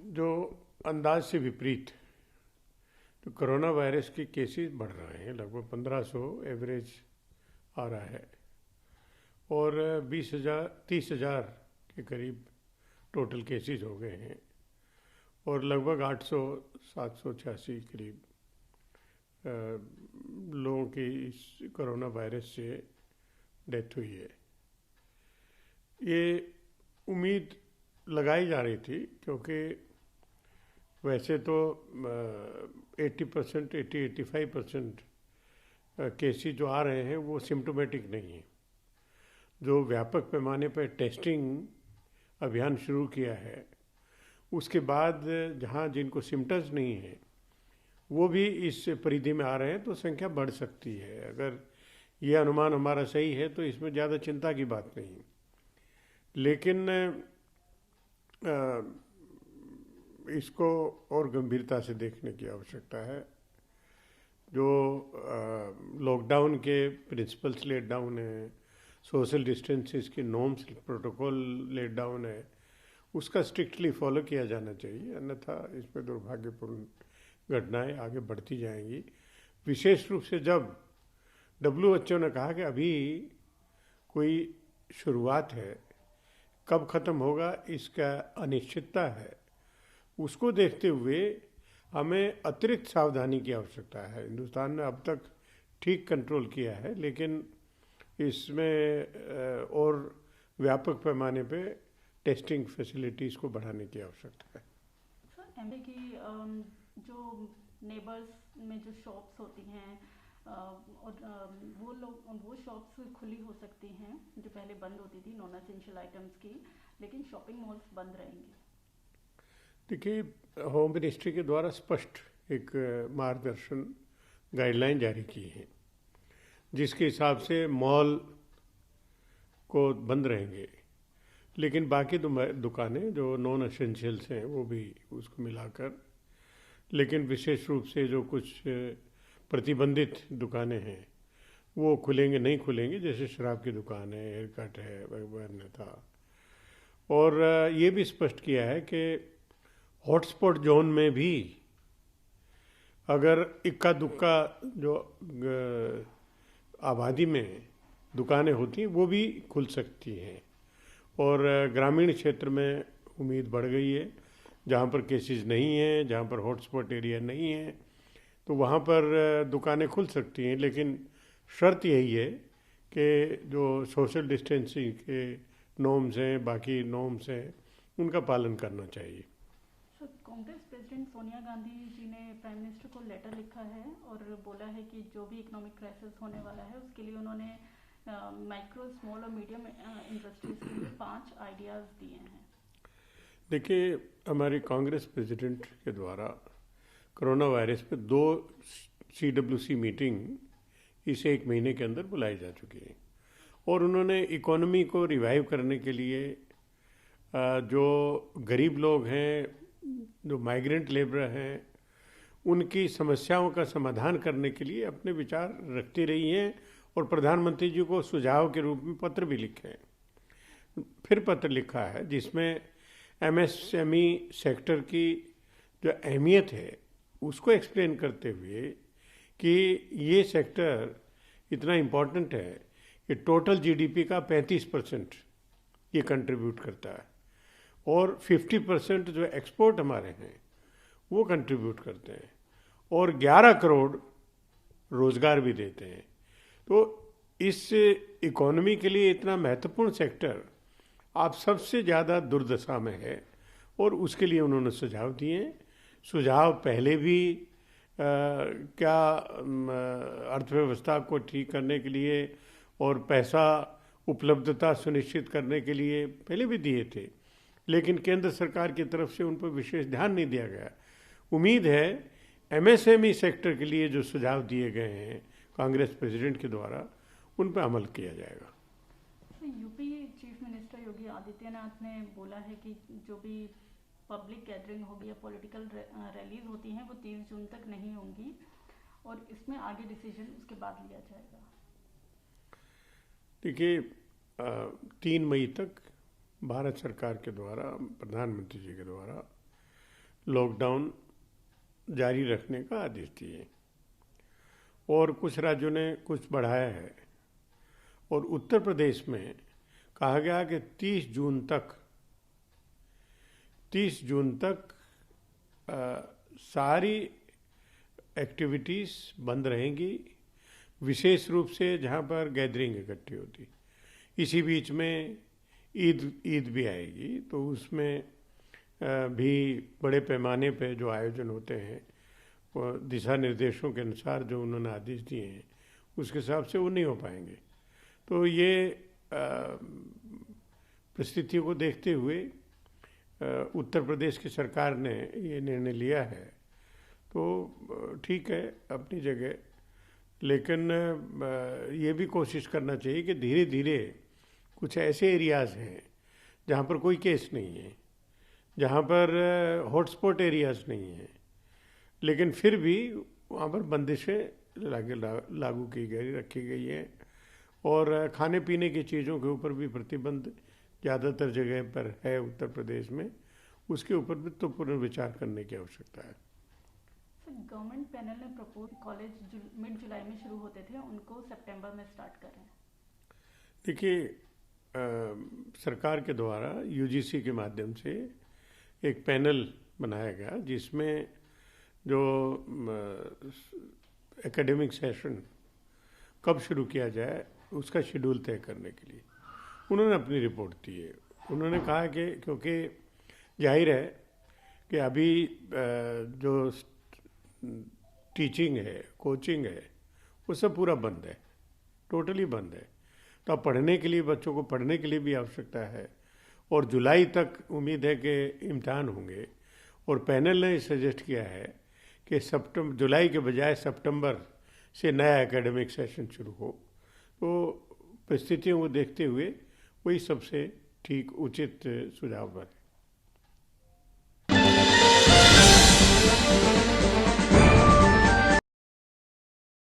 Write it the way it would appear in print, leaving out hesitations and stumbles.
जो अंदाज से विपरीत तो कोरोना वायरस के केसेस बढ़ रहे हैं। लगभग 1500 एवरेज आ रहा है और 20,000 30,000 के करीब टोटल केसेस हो गए हैं और लगभग 800 786 करीब लोगों की इस कोरोना वायरस से डेथ हुई है। ये उम्मीद लगाई जा रही थी क्योंकि वैसे तो 80% 85% केसेस जो आ रहे हैं वो सिम्टोमेटिक नहीं है। जो व्यापक पैमाने पर टेस्टिंग अभियान शुरू किया है उसके बाद जहां जिनको सिम्टम्स नहीं है वो भी इस परिधि में आ रहे हैं तो संख्या बढ़ सकती है। अगर ये अनुमान हमारा सही है तो इसमें ज़्यादा चिंता की बात नहीं। लेकिन इसको और गंभीरता से देखने की आवश्यकता है। जो लॉकडाउन के प्रिंसिपल्स लेट डाउन है, सोशल डिस्टेंसेस की नॉर्म्स प्रोटोकॉल लेट डाउन है, उसका स्ट्रिक्टली फॉलो किया जाना चाहिए, अन्यथा इसमें दुर्भाग्यपूर्ण घटनाएं आगे बढ़ती जाएंगी। विशेष रूप से जब WHO ने कहा कि अभी कोई शुरुआत है, कब ख़त्म होगा इसका अनिश्चितता है, उसको देखते हुए हमें अतिरिक्त सावधानी की आवश्यकता है। हिंदुस्तान ने अब तक ठीक कंट्रोल किया है लेकिन इसमें और व्यापक पैमाने पे टेस्टिंग फैसिलिटीज़ को बढ़ाने की आवश्यकता है। सर एमपी की जो नेबर्स में जो शॉप्स होती हैं और वो शॉप्स खुली हो सकती हैं जो पहले बंद होती थी नॉन एसेंशियल आइटम्स की, लेकिन शॉपिंग मॉल्स बंद रहेंगे। देखिए, होम मिनिस्ट्री के द्वारा स्पष्ट एक मार्गदर्शन गाइडलाइन जारी की है जिसके हिसाब से मॉल को बंद रहेंगे, लेकिन बाकी दुकानें जो नॉन एसेंशियल्स हैं वो भी उसको मिलाकर, लेकिन विशेष रूप से जो कुछ प्रतिबंधित दुकानें हैं वो खुलेंगे नहीं खुलेंगे, जैसे शराब की दुकान है, हेयर कट है, अन्यथा। और ये भी स्पष्ट किया है कि हॉटस्पॉट जोन में भी अगर इक्का दुक्का जो आबादी में दुकानें होती हैं वो भी खुल सकती हैं। और ग्रामीण क्षेत्र में उम्मीद बढ़ गई है, जहाँ पर केसेस नहीं हैं, जहाँ पर हॉटस्पॉट एरिया नहीं है, तो वहाँ पर दुकानें खुल सकती हैं, लेकिन शर्त यही है कि जो सोशल डिस्टेंसिंग के नॉर्म्स हैं, बाकी नॉर्म्स हैं, उनका पालन करना चाहिए। कांग्रेस प्रेसिडेंट सोनिया गांधी जी ने प्राइम मिनिस्टर को लेटर लिखा है और बोला है कि जो भी इकोनॉमिक क्राइसिस होने वाला है उसके लिए उन्होंने माइक्रो, स्मॉल और मीडियम इंडस्ट्रीज के लिए 5 आइडियाज़ दिए हैं। देखिए, हमारी कांग्रेस प्रेसिडेंट के द्वारा कोरोना वायरस पे 2 CWC मीटिंग इस 1 महीने के अंदर बुलाई जा चुकी है और उन्होंने इकोनॉमी को रिवाइव करने के लिए जो गरीब लोग हैं, जो माइग्रेंट लेबर हैं, उनकी समस्याओं का समाधान करने के लिए अपने विचार रखती रही हैं और प्रधानमंत्री जी को सुझाव के रूप में पत्र भी लिखे हैं। फिर पत्र लिखा है जिसमें MSME सेक्टर की जो अहमियत है उसको एक्सप्लेन करते हुए कि ये सेक्टर इतना इम्पोर्टेंट है कि टोटल GDP का 35% ये कंट्रीब्यूट करता है और 50% जो एक्सपोर्ट हमारे हैं वो कंट्रीब्यूट करते हैं और 11 करोड़ रोजगार भी देते हैं। तो इस इकोनॉमी के लिए इतना महत्वपूर्ण सेक्टर आप सबसे ज़्यादा दुर्दशा में है और उसके लिए उन्होंने सुझाव दिए हैं। सुझाव पहले भी क्या अर्थव्यवस्था को ठीक करने के लिए और पैसा उपलब्धता सुनिश्चित करने के लिए पहले भी दिए थे, लेकिन केंद्र सरकार की तरफ से उन पर विशेष ध्यान नहीं दिया गया। उम्मीद है MSME सेक्टर के लिए जो सुझाव दिए गए हैं कांग्रेस प्रेसिडेंट के द्वारा उन पर अमल किया जाएगा। UP chief minister Yogi Adityanath ने बोला है कि जो भी पब्लिक गैदरिंग होगी या पॉलिटिकल रैलीज होती हैं वो 30 जून तक नहीं होंगी और इसमें आगे डिसीजन उसके बाद लिया जाएगा। देखिए, 3 मई तक भारत सरकार के द्वारा, प्रधानमंत्री जी के द्वारा लॉकडाउन जारी रखने का आदेश दिए और कुछ राज्यों ने कुछ बढ़ाया है। और उत्तर प्रदेश में कहा गया कि 30 जून तक सारी एक्टिविटीज़ बंद रहेंगी, विशेष रूप से जहाँ पर गैदरिंग इकट्ठी होती। इसी बीच में ईद भी आएगी, तो उसमें भी बड़े पैमाने पे जो आयोजन होते हैं वो दिशा निर्देशों के अनुसार जो उन्होंने आदेश दिए हैं उसके हिसाब से वो नहीं हो पाएंगे। तो ये परिस्थितियों को देखते हुए उत्तर प्रदेश की सरकार ने ये निर्णय लिया है, तो ठीक है अपनी जगह, लेकिन ये भी कोशिश करना चाहिए कि धीरे धीरे कुछ ऐसे एरियाज़ हैं जहाँ पर कोई केस नहीं है, जहाँ पर हॉटस्पॉट एरियाज़ नहीं हैं, लेकिन फिर भी वहाँ पर बंदिशें लागू की गई रखी गई हैं और खाने पीने की चीज़ों के ऊपर भी प्रतिबंध ज़्यादातर जगह पर है उत्तर प्रदेश में, उसके ऊपर भी तो पुनर्विचार करने की आवश्यकता है। गवर्नमेंट पैनल ने प्रपोज कॉलेज मिड जुलाई में शुरू होते थे, उनको सितंबर में स्टार्ट कर रहे हैं। देखिए, सरकार के द्वारा यूजीसी के माध्यम से एक पैनल बनाया गया जिसमें जो एकेडमिक सेशन कब शुरू किया जाए उसका शेड्यूल तय करने के लिए उन्होंने अपनी रिपोर्ट दी है। उन्होंने कहा कि क्योंकि जाहिर है कि अभी जो टीचिंग है, कोचिंग है, वो सब पूरा बंद है, टोटली बंद है। तो अब पढ़ने के लिए, बच्चों को पढ़ने के लिए भी आवश्यकता है और जुलाई तक उम्मीद है कि इम्तिहान होंगे। और पैनल ने सजेस्ट किया है कि जुलाई के बजाय सितंबर से नया एकेडमिक सेशन शुरू हो। तो परिस्थितियों को देखते हुए वही सबसे ठीक उचित सुझाव है।